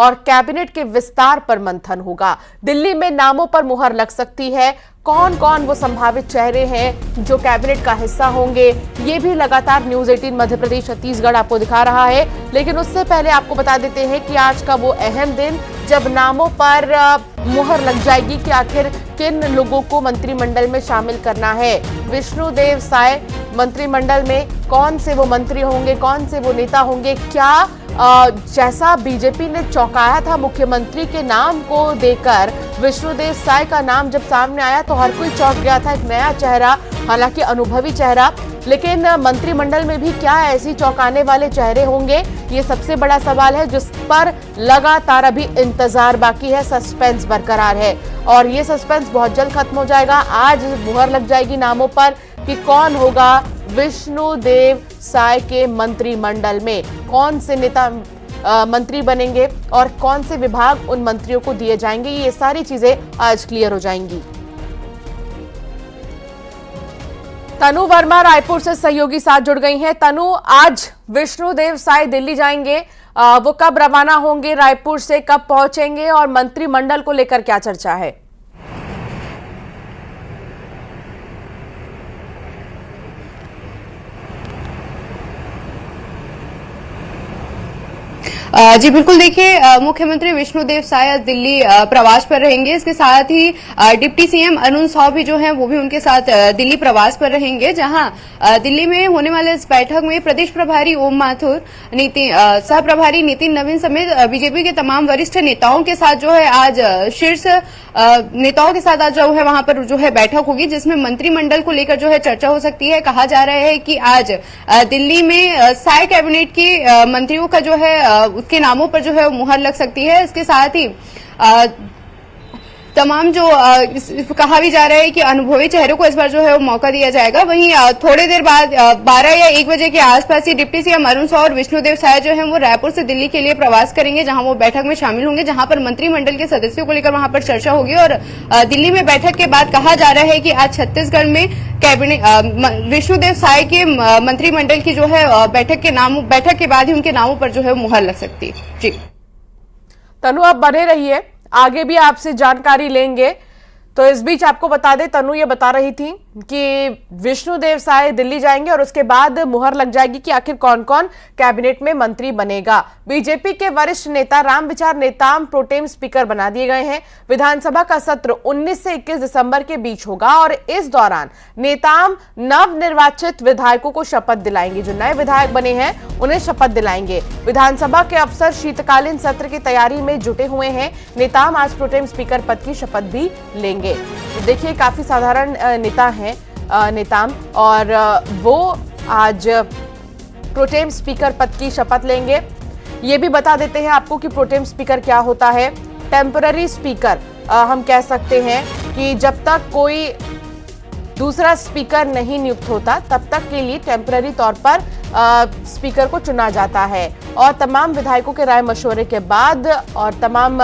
और कैबिनेट के विस्तार पर मंथन होगा। दिल्ली में नामों पर मुहर लग सकती है। कौन कौन वो संभावित चेहरे हैं जो कैबिनेट का हिस्सा होंगे, ये भी लगातार न्यूज 18 मध्य प्रदेश छत्तीसगढ़ आपको दिखा रहा है। लेकिन उससे पहले आपको बता देते हैं कि आज का वो अहम दिन जब नामों पर मुहर लग जाएगी कि आखिर किन लोगों को मंत्रिमंडल में शामिल करना है। विष्णुदेव साय मंत्रिमंडल में कौन से वो मंत्री होंगे, कौन से वो नेता होंगे, क्या जैसा बीजेपी ने चौंकाया था मुख्यमंत्री के नाम को देकर, विष्णुदेव साय का नाम जब सामने आया तो हर कोई चौंक गया था। एक नया चेहरा, हालांकि अनुभवी चेहरा, लेकिन मंत्रिमंडल में भी क्या ऐसी चौंकाने वाले चेहरे होंगे, ये सबसे बड़ा सवाल है जिस पर लगातार अभी इंतजार बाकी है, सस्पेंस बरकरार है और ये सस्पेंस बहुत जल्द खत्म हो जाएगा। आज मुहर लग जाएगी नामों पर कि कौन होगा विष्णुदेव साय के मंत्रिमंडल में, कौन से नेता मंत्री बनेंगे और कौन से विभाग उन मंत्रियों को दिए जाएंगे। ये सारी चीजें आज क्लियर हो जाएंगी। तनु वर्मा रायपुर से सहयोगी साथ जुड़ गई हैं। तनु, आज विष्णुदेव साय दिल्ली जाएंगे, वो कब रवाना होंगे, रायपुर से कब पहुंचेंगे और मंत्रिमंडल को लेकर क्या चर्चा है? जी बिल्कुल, देखिए मुख्यमंत्री विष्णुदेव साय आज दिल्ली प्रवास पर रहेंगे। इसके साथ ही डिप्टी सीएम अरुण साव भी जो हैं वो भी उनके साथ दिल्ली प्रवास पर रहेंगे, जहां दिल्ली में होने वाले इस बैठक में प्रदेश प्रभारी ओम माथुर, सह प्रभारी नितिन नवीन समेत बीजेपी के तमाम वरिष्ठ नेताओं के साथ जो है आज शीर्ष नेताओं के साथ आज जो है वहां पर जो है बैठक होगी, जिसमें मंत्रिमंडल को लेकर जो है चर्चा हो सकती है। कहा जा रहा है कि आज दिल्ली में साय कैबिनेट के मंत्रियों का जो है उसके नामों पर जो है मुहर लग सकती है। इसके साथ ही तमाम जो कहा भी जा रहा है कि अनुभवी चेहरों को इस बार जो है वो मौका दिया जाएगा। वहीं थोड़ी देर बाद 12 या 1 बजे के आसपास ही डिप्टी सीएम अरुण साव और विष्णुदेव साय जो है वो रायपुर से दिल्ली के लिए प्रवास करेंगे, जहां वो बैठक में शामिल होंगे, जहां पर मंत्रिमंडल के सदस्यों को लेकर वहां पर चर्चा होगी। और दिल्ली में बैठक के बाद कहा जा रहा है कि आज छत्तीसगढ़ में कैबिनेट विष्णुदेव साय के मंत्रिमंडल की जो है बैठक के बाद ही उनके नामों पर जो है मुहर लग सकती है। जी तनु, आप बने रहिए, आगे भी आपसे जानकारी लेंगे। तो इस बीच आपको बता दें, तनु ये बता रही थी कि विष्णुदेव साय दिल्ली जाएंगे और उसके बाद मुहर लग जाएगी कि आखिर कौन कौन कैबिनेट में मंत्री बनेगा। बीजेपी के वरिष्ठ नेता रामविचार नेताम प्रोटेम स्पीकर बना दिए गए हैं। विधानसभा का सत्र 19 से 21 दिसंबर के बीच होगा और इस दौरान नेताम नवनिर्वाचित विधायकों को शपथ दिलाएंगे। जो नए विधायक बने हैं उन्हें शपथ दिलाएंगे। विधानसभा के अफसर शीतकालीन सत्र की तैयारी में जुटे हुए हैं। नेताम आज प्रोटेम स्पीकर पद की शपथ भी लेंगे। तो देखिए, काफी साधारण नेता हैं नेताम, और वो आज प्रोटेम स्पीकर पद की शपथ लेंगे। ये भी बता देते हैं आपको कि प्रोटेम स्पीकर क्या होता है। टेम्पररी स्पीकर हम कह सकते हैं कि जब तक कोई दूसरा स्पीकर नहीं नियुक्त होता तब तक के लिए टेम्पररी तौर पर स्पीकर को चुना जाता है और तमाम विधायकों के राय मशवरे के बाद और तमाम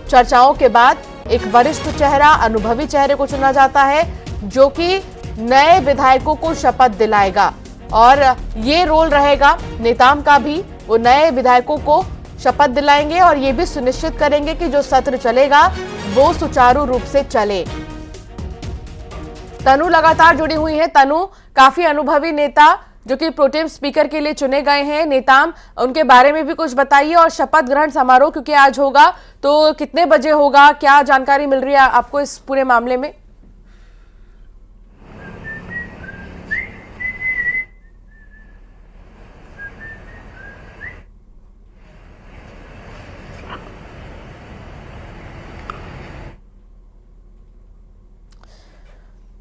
चर्चाओं के बाद एक वरिष्ठ चेहरा, अनुभवी चेहरे को चुना जाता है जो कि नए विधायकों को शपथ दिलाएगा। और ये रोल रहेगा नेताम का भी, वो नए विधायकों को शपथ दिलाएंगे और ये भी सुनिश्चित करेंगे कि जो सत्र चलेगा वो सुचारू रूप से चले। तनु लगातार जुड़ी हुई है। तनु, काफी अनुभवी नेता जो कि प्रोटेम स्पीकर के लिए चुने गए हैं नेताम, उनके बारे में भी कुछ बताइए। और शपथ ग्रहण समारोह क्योंकि आज होगा, तो कितने बजे होगा, क्या जानकारी मिल रही है आपको इस पूरे मामले में?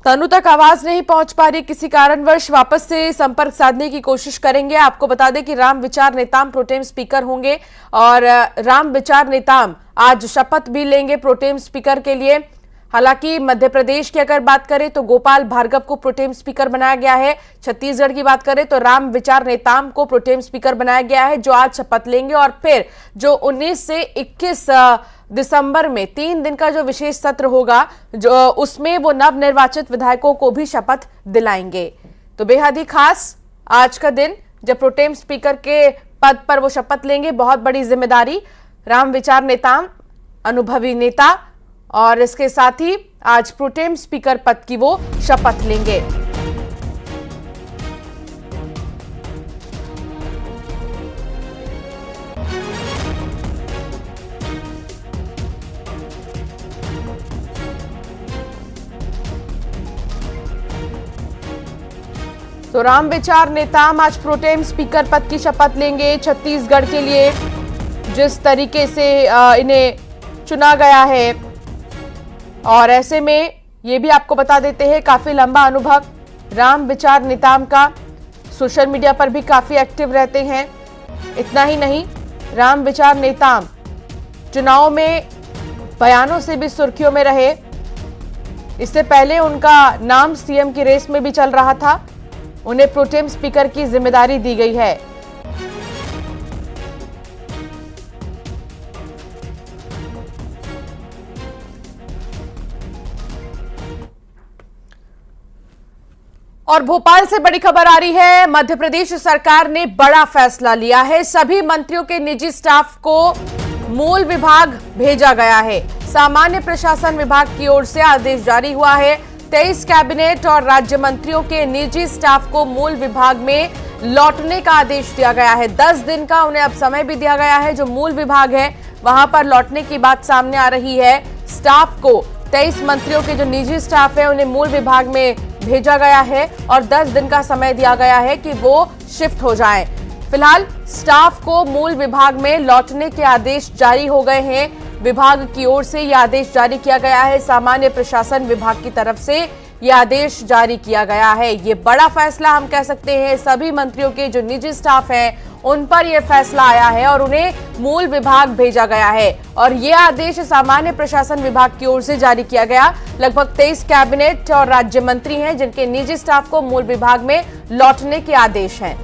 तनु तक आवाज नहीं पहुंच पा रही, किसी कारणवश वापस से संपर्क साधने की कोशिश करेंगे। आपको बता दें कि रामविचार नेताम प्रोटेम स्पीकर होंगे और रामविचार नेताम आज शपथ भी लेंगे प्रोटेम स्पीकर के लिए। हालांकि मध्य प्रदेश की अगर बात करें तो गोपाल भार्गव को प्रोटेम स्पीकर बनाया गया है। छत्तीसगढ़ की बात करें तो रामविचार नेताम को प्रोटेम स्पीकर बनाया गया है, जो आज शपथ लेंगे। और फिर जो 19 से 21 दिसंबर में 3 दिन का जो विशेष सत्र होगा, जो उसमें वो नवनिर्वाचित विधायकों को भी शपथ दिलाएंगे। तो बेहद ही खास आज का दिन जब प्रोटेम स्पीकर के पद पर वो शपथ लेंगे, बहुत बड़ी जिम्मेदारी। राम विचार नेता, अनुभवी नेता, और इसके साथ ही आज प्रोटेम स्पीकर पद की वो शपथ लेंगे। तो राम विचार नेताम आज प्रोटेम स्पीकर पद की शपथ लेंगे। छत्तीसगढ़ के लिए जिस तरीके से इन्हें चुना गया है, और ऐसे में ये भी आपको बता देते हैं काफी लंबा अनुभव राम विचार नेताम का, सोशल मीडिया पर भी काफी एक्टिव रहते हैं। इतना ही नहीं, राम विचार नेताम चुनाव में बयानों से भी सुर्खियों में रहे। इससे पहले उनका नाम सीएम की रेस में भी चल रहा था। उन्हें प्रोटेम स्पीकर की जिम्मेदारी दी गई है। और भोपाल से बड़ी खबर आ रही है। मध्य प्रदेश सरकार ने बड़ा फैसला लिया है। सभी मंत्रियों के निजी स्टाफ को मूल विभाग भेजा गया है। सामान्य प्रशासन विभाग की ओर से आदेश जारी हुआ है। 23 कैबिनेट और राज्य मंत्रियों के निजी स्टाफ को मूल विभाग में लौटने का आदेश दिया गया है। 10 दिन का उन्हें अब समय भी दिया गया है। जो मूल विभाग है वहां पर लौटने की बात सामने आ रही है। स्टाफ को 23 मंत्रियों के जो निजी स्टाफ है उन्हें मूल विभाग में भेजा गया है और 10 दिन का समय दिया गया है कि वो शिफ्ट हो जाएं। फिलहाल स्टाफ को मूल विभाग में लौटने के आदेश जारी हो गए हैं। विभाग की ओर से यह आदेश जारी किया गया है। सामान्य प्रशासन विभाग की तरफ से यह आदेश जारी किया गया है। ये बड़ा फैसला हम कह सकते हैं। सभी मंत्रियों के जो निजी स्टाफ हैं उन पर यह फैसला आया है और उन्हें मूल विभाग भेजा गया है। और यह आदेश सामान्य प्रशासन विभाग की ओर से जारी किया गया। लगभग 23 कैबिनेट और राज्य मंत्री हैं जिनके निजी स्टाफ को मूल विभाग में लौटने के आदेश हैं।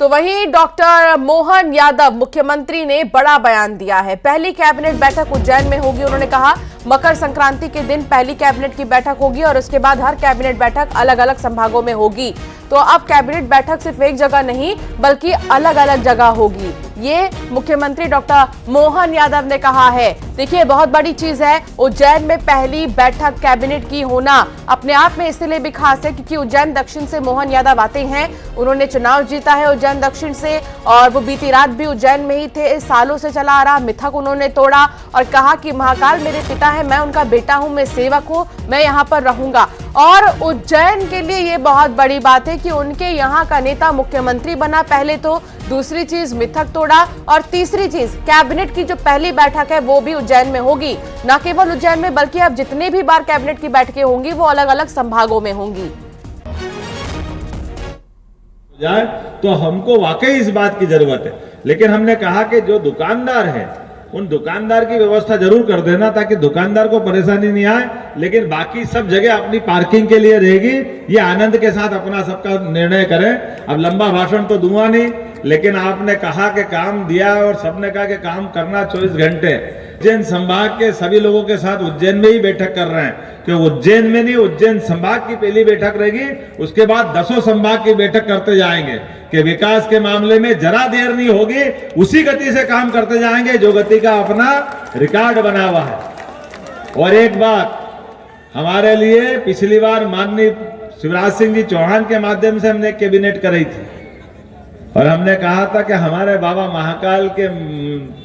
तो वहीं डॉक्टर मोहन यादव मुख्यमंत्री ने बड़ा बयान दिया है। पहली कैबिनेट बैठक उज्जैन में होगी। उन्होंने कहा मकर संक्रांति के दिन पहली कैबिनेट की बैठक होगी और उसके बाद हर कैबिनेट बैठक अलग अलग संभागों में होगी। तो अब कैबिनेट बैठक सिर्फ एक जगह नहीं बल्कि अलग अलग जगह होगी, ये मुख्यमंत्री डॉक्टर मोहन यादव ने कहा है। देखिए, बहुत बड़ी चीज है। उज्जैन में पहली बैठक कैबिनेट की होना अपने आप में इसलिए भी खास है क्योंकि उज्जैन दक्षिण से मोहन यादव आते हैं। उन्होंने चुनाव जीता है उज्जैन दक्षिण से और वो बीती रात भी उज्जैन में ही थे। सालों से चला आ रहा मिथक उन्होंने तोड़ा और कहा कि महाकाल मेरे पिता है, मैं उनका बेटा हूं, मैं सेवक हूं, मैं यहाँ पर रहूंगा। और उज्जैन के लिए ये बहुत बड़ी बात है कि उनके यहाँ का नेता मुख्यमंत्री बना। पहले तो दूसरी चीज मिथक तोड़ा और तीसरी चीज कैबिनेट की जो पहली बैठक है वो भी उज्जैन में होगी। न केवल उज्जैन में बल्कि अब जितने भी बार कैबिनेट की बैठकें होंगी वो अलग अलग संभागों में होंगी। जाए तो हमको वाकई इस बात की जरूरत है, लेकिन हमने कहा कि जो दुकानदार है उन दुकानदार की व्यवस्था जरूर कर देना ताकि दुकानदार को परेशानी नहीं आए, लेकिन बाकी सब जगह अपनी पार्किंग के लिए रहेगी। ये आनंद के साथ अपना सबका निर्णय करें। अब लंबा भाषण तो दूंगा नहीं, लेकिन आपने कहा कि काम दिया और सबने कहा कि काम करना 24 घंटे। उज्जैन संभाग के सभी लोगों के साथ उज्जैन में ही बैठक कर रहे हैं कि उज्जैन में नहीं, उज्जैन संभाग की पहली बैठक रहेगी, उसके बाद 10 संभाग की बैठक करते जाएंगे कि विकास के मामले में जरा देर नहीं होगी, उसी गति से काम करते जाएंगे जो गति का अपना रिकॉर्ड बना हुआ है। और एक बात हमारे लिए पिछली बार माननीय शिवराज सिंह जी चौहान के माध्यम से हमने कैबिनेट कराई थी और हमने कहा था कि हमारे बाबा महाकाल के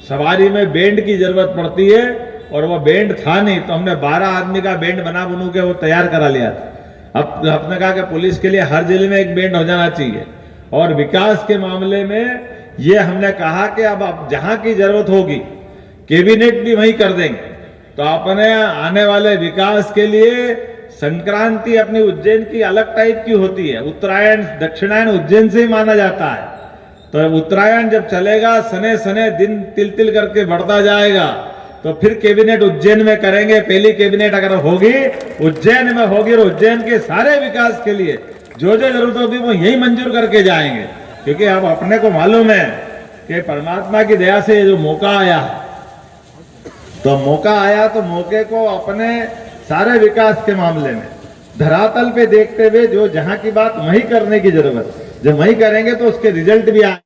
सवारी में बैंड की जरूरत पड़ती है और वो बैंड था नहीं, तो हमने 12 आदमी का बैंड बना बनू के वो तैयार करा लिया था। अब हमने कहा कि पुलिस के लिए हर जिले में एक बैंड हो जाना चाहिए। और विकास के मामले में ये हमने कहा कि अब जहां की जरूरत होगी कैबिनेट भी वहीं कर देंगे। तो अपने आने वाले विकास के लिए संक्रांति अपनी उज्जैन की अलग टाइप की होती है। उत्तरायण दक्षिणायन उज्जैन से ही माना जाता है। तो उत्तरायण जब चलेगा सने सने दिन तिल तिल करके बढ़ता जाएगा, तो फिर कैबिनेट उज्जैन में करेंगे। पहली कैबिनेट अगर होगी उज्जैन में होगी और उज्जैन के सारे विकास के लिए जो जो जरूरत होगी वो यही मंजूर करके जाएंगे। क्योंकि अब अपने को मालूम है कि परमात्मा की दया से जो मौका आया, तो मौका आया तो मौके को अपने सारे विकास के मामले में धरातल पे देखते हुए जो जहां की बात वही करने की जरूरत है। जब वही करेंगे तो उसके रिजल्ट भी आए।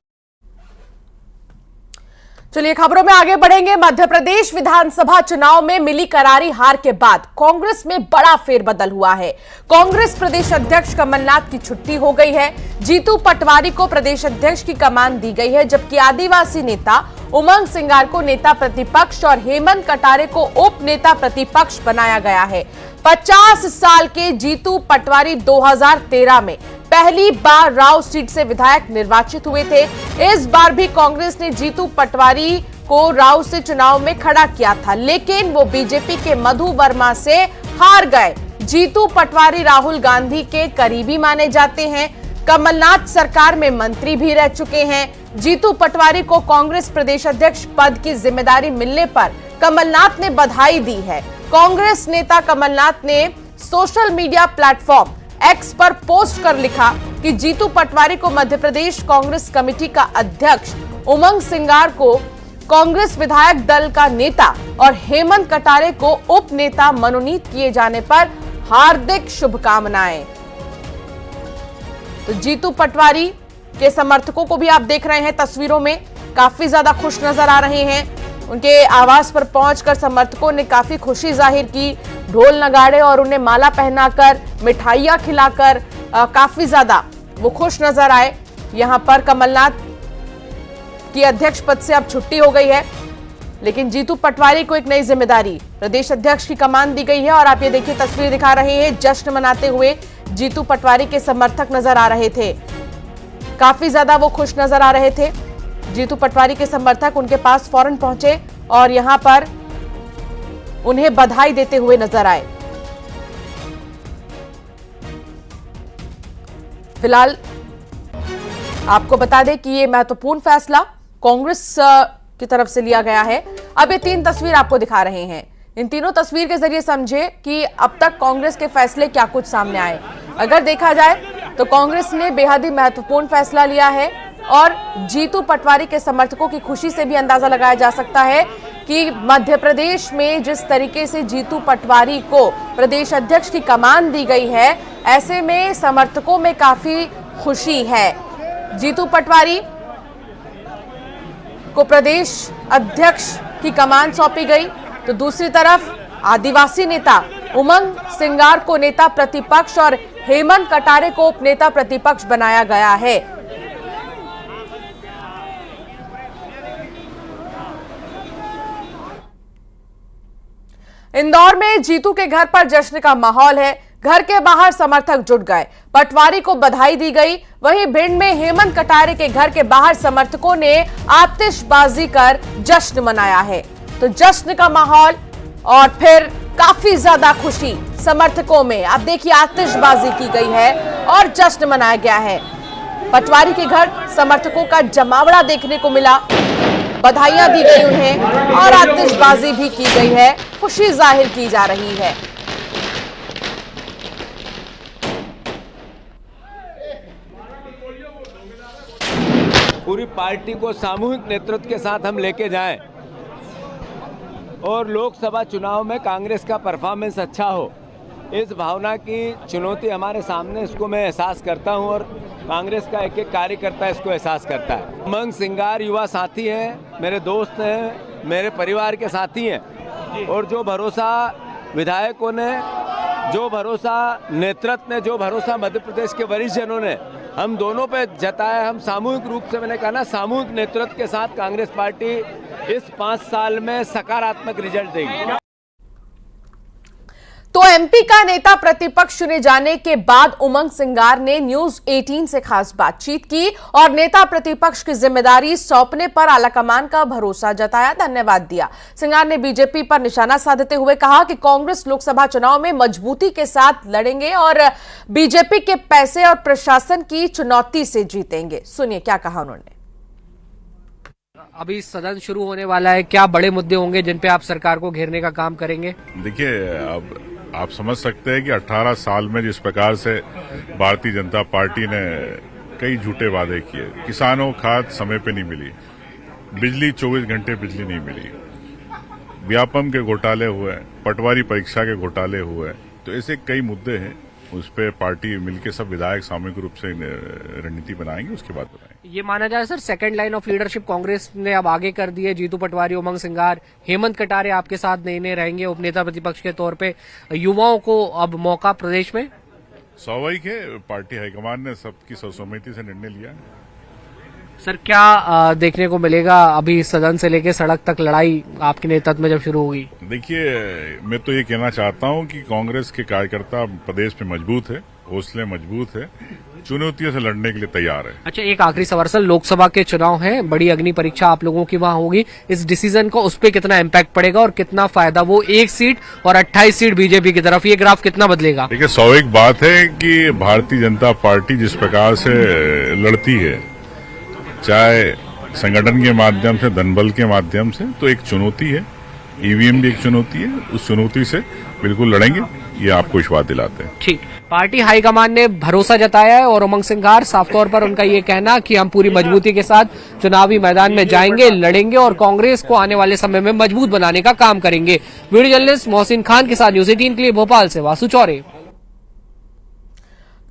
चलिए खबरों में आगे बढ़ेंगे। मध्य प्रदेश विधानसभा चुनाव में मिली करारी हार के बाद कांग्रेस में बड़ा फेरबदल हुआ है। कांग्रेस प्रदेश अध्यक्ष कमलनाथ की छुट्टी हो गई है। जीतू पटवारी को प्रदेश अध्यक्ष की कमान दी गई है, जबकि आदिवासी नेता उमंग सिंगार को नेता प्रतिपक्ष और हेमंत कटारे को उप नेता प्रतिपक्ष बनाया गया है। 50 साल के जीतू पटवारी 2013 में पहली बार राव सीट से विधायक निर्वाचित हुए थे। इस बार भी कांग्रेस ने जीतू पटवारी को राव से चुनाव में खड़ा किया था, लेकिन वो बीजेपी के मधु वर्मा से हार गए। जीतू पटवारी राहुल गांधी के करीबी माने जाते हैं, कमलनाथ सरकार में मंत्री भी रह चुके हैं। जीतू पटवारी को कांग्रेस प्रदेश अध्यक्ष पद की जिम्मेदारी मिलने पर कमलनाथ ने बधाई दी है। कांग्रेस नेता कमलनाथ ने सोशल मीडिया प्लेटफॉर्म एक्स पर पोस्ट कर लिखा कि जीतू पटवारी को मध्य प्रदेश कांग्रेस कमेटी का अध्यक्ष, उमंग सिंगार को कांग्रेस विधायक दल का नेता और हेमंत कटारे को उप नेता मनोनीत किए जाने पर हार्दिक शुभकामनाएं। तो जीतू पटवारी के समर्थकों को भी आप देख रहे हैं तस्वीरों में, काफी ज्यादा खुश नजर आ रहे हैं। उनके आवास पर पहुंचकर समर्थकों ने काफी खुशी जाहिर की, ढोल नगाड़े और उन्हें माला पहनाकर, मिठाइयां खिलाकर काफी ज्यादा वो खुश नजर आए। यहां पर कमलनाथ की अध्यक्ष पद से अब छुट्टी हो गई है, लेकिन जीतू पटवारी को एक नई जिम्मेदारी, प्रदेश अध्यक्ष की कमान दी गई है। और आप ये देखिए तस्वीर दिखा रहे हैं, जश्न मनाते हुए जीतू पटवारी के समर्थक नजर आ रहे थे, काफी ज्यादा वो खुश नजर आ रहे थे। जीतू पटवारी के समर्थक उनके पास फौरन पहुंचे और यहां पर उन्हें बधाई देते हुए नजर आए। फिलहाल आपको बता दें कि ये महत्वपूर्ण फैसला कांग्रेस की तरफ से लिया गया है। अब ये 3 तस्वीर आपको दिखा रहे हैं, इन तीनों तस्वीर के जरिए समझे कि अब तक कांग्रेस के फैसले क्या कुछ सामने आए। अगर देखा जाए तो कांग्रेस ने बेहद ही महत्वपूर्ण फैसला लिया है और जीतू पटवारी के समर्थकों की खुशी से भी अंदाजा लगाया जा सकता है कि मध्य प्रदेश में जिस तरीके से जीतू पटवारी को प्रदेश अध्यक्ष की कमान दी गई है, ऐसे में समर्थकों में काफी खुशी है। जीतू पटवारी को प्रदेश अध्यक्ष की कमान सौंपी गई, तो दूसरी तरफ आदिवासी नेता उमंग सिंगार को नेता प्रतिपक्ष और हेमंत कटारे को उप नेता प्रतिपक्ष बनाया गया है। इंदौर में जीतू के घर पर जश्न का माहौल है, घर के बाहर समर्थक जुट गए, पटवारी को बधाई दी गई। वहीं भिंड में हेमंत कटारे के घर के बाहर समर्थकों ने आतिशबाजी कर जश्न मनाया है। तो जश्न का माहौल और फिर काफी ज्यादा खुशी समर्थकों में। आप देखिए आतिशबाजी की गई है और जश्न मनाया गया है। पटवारी के घर समर्थकों का जमावड़ा देखने को मिला, बधाइयां दी गई उन्हें और आतिशबाजी भी की गई है, खुशी जाहिर की जा रही है। पूरी पार्टी को सामूहिक नेतृत्व के साथ हम लेके जाएं और लोकसभा चुनाव में कांग्रेस का परफॉर्मेंस अच्छा हो, इस भावना की चुनौती हमारे सामने, इसको मैं एहसास करता हूं और कांग्रेस का एक एक कार्यकर्ता इसको एहसास करता है। उमंग सिंगार युवा साथी हैं, मेरे दोस्त हैं, मेरे परिवार के साथी हैं और जो भरोसा विधायकों ने, जो भरोसा नेतृत्व ने, जो भरोसा मध्य प्रदेश के वरिष्ठ जनों ने हम दोनों पे जताया, हम सामूहिक रूप से, मैंने कहा ना, सामूहिक नेतृत्व के साथ कांग्रेस पार्टी इस 5 साल में सकारात्मक रिजल्ट देगी। तो एमपी का नेता प्रतिपक्ष चुने जाने के बाद उमंग सिंगार ने न्यूज 18 से खास बातचीत की और नेता प्रतिपक्ष की जिम्मेदारी सौंपने पर आलाकमान का भरोसा जताया, धन्यवाद दिया। सिंगार ने बीजेपी पर निशाना साधते हुए कहा कि कांग्रेस लोकसभा चुनाव में मजबूती के साथ लड़ेंगे और बीजेपी के पैसे और प्रशासन की चुनौती से जीतेंगे। सुनिए क्या कहा उन्होंने। अभी सदन शुरू होने वाला है, क्या बड़े मुद्दे होंगे जिन पे आप सरकार को घेरने का काम करेंगे? देखिए, अब आप समझ सकते हैं कि 18 साल में जिस प्रकार से भारतीय जनता पार्टी ने कई झूठे वादे किए, किसानों को खाद समय पे नहीं मिली, बिजली 24 घंटे बिजली नहीं मिली, व्यापम के घोटाले हुए, पटवारी परीक्षा के घोटाले हुए, तो ऐसे कई मुद्दे हैं उस पर पार्टी मिलकर सब विधायक सामूहिक रूप से रणनीति बनाएंगे, उसके बाद बताएंगे। ये माना जाए sir second line of leadership Congress ने अब आगे कर दी है। जीतू पटवारी, उमंग सिंगार, हेमंत कटारे आपके साथ नए रहेंगे उपनेता प्रतिपक्ष के तौर पे। युवाओं को अब मौका प्रदेश में स्वाभाविक है, पार्टी हाईकमान ने सबकी सर्वसम्मति से निर्णय लिया है। सर क्या देखने को मिलेगा अभी सदन से लेके सड़क तक लड़ाई आपके नेतृत्व में जब शुरू होगी? देखिए, मैं तो ये कहना चाहता हूं कि कांग्रेस के कार्यकर्ता प्रदेश में मजबूत है, हौसले मजबूत है, चुनौतियों से लड़ने के लिए तैयार है। अच्छा, एक आखिरी सवाल सर, लोकसभा के चुनाव हैं, बड़ी अग्नि परीक्षा आप लोगों की वहां होगी। इस डिसीजन को उस पर कितना इम्पैक्ट पड़ेगा और कितना फायदा? वो 1 सीट और 28 सीट बीजेपी की तरफ, ये ग्राफ कितना बदलेगा? देखिए, स्वाभाविक बात है कि भारतीय जनता पार्टी जिस प्रकार से लड़ती है, चाहे संगठन के माध्यम से, धनबल के माध्यम से, तो एक चुनौती है। ईवीएम भी एक चुनौती है, उस चुनौती से बिल्कुल लड़ेंगे, ये आपको विश्वास दिलाते हैं। ठीक, पार्टी हाईकमान ने भरोसा जताया है और उमंग सिंगार साफ तौर पर उनका ये कहना कि हम पूरी मजबूती के साथ चुनावी मैदान में जाएंगे, लड़ेंगे और कांग्रेस को आने वाले समय में मजबूत बनाने का काम करेंगे। वीडियो जर्नलिस्ट मोहसिन खान के साथ न्यूज 18 के लिए भोपाल से वासु चौरे।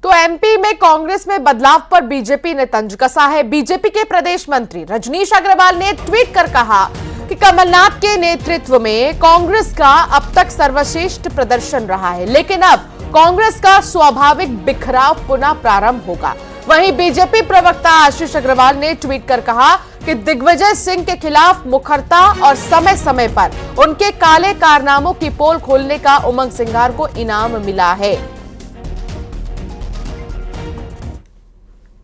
तो एमपी में कांग्रेस में बदलाव पर बीजेपी ने तंज कसा है। बीजेपी के प्रदेश मंत्री रजनीश अग्रवाल ने ट्वीट कर कहा कि कमलनाथ के नेतृत्व में कांग्रेस का अब तक सर्वश्रेष्ठ प्रदर्शन रहा है, लेकिन अब कांग्रेस का स्वाभाविक बिखराव पुनः प्रारंभ होगा। वहीं बीजेपी प्रवक्ता आशीष अग्रवाल ने ट्वीट कर कहा कि दिग्विजय सिंह के खिलाफ मुखरता और समय समय पर उनके काले कारनामों की पोल खोलने का उमंग सिंगार को इनाम मिला है।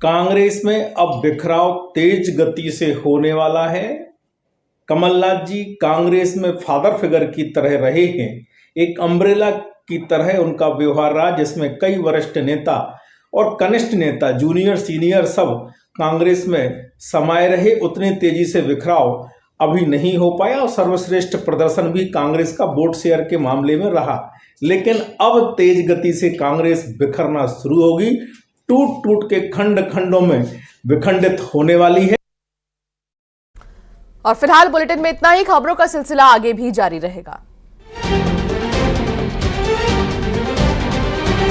कांग्रेस में अब बिखराव तेज गति से होने वाला है। कमलनाथ जी कांग्रेस में फादर फिगर की तरह रहे हैं, एक अम्ब्रेला की तरह उनका व्यवहार रहा, जिसमें कई वरिष्ठ नेता और कनिष्ठ नेता, जूनियर सीनियर सब कांग्रेस में समाये रहे। उतनी तेजी से बिखराव अभी नहीं हो पाया और सर्वश्रेष्ठ प्रदर्शन भी कांग्रेस का वोट शेयर के मामले में रहा, लेकिन अब तेज गति से कांग्रेस बिखरना शुरू होगी, टूट टूट के खंड खंडों में विखंडित होने वाली है। और फिलहाल बुलेटिन में इतना ही। खबरों का सिलसिला आगे भी जारी रहेगा।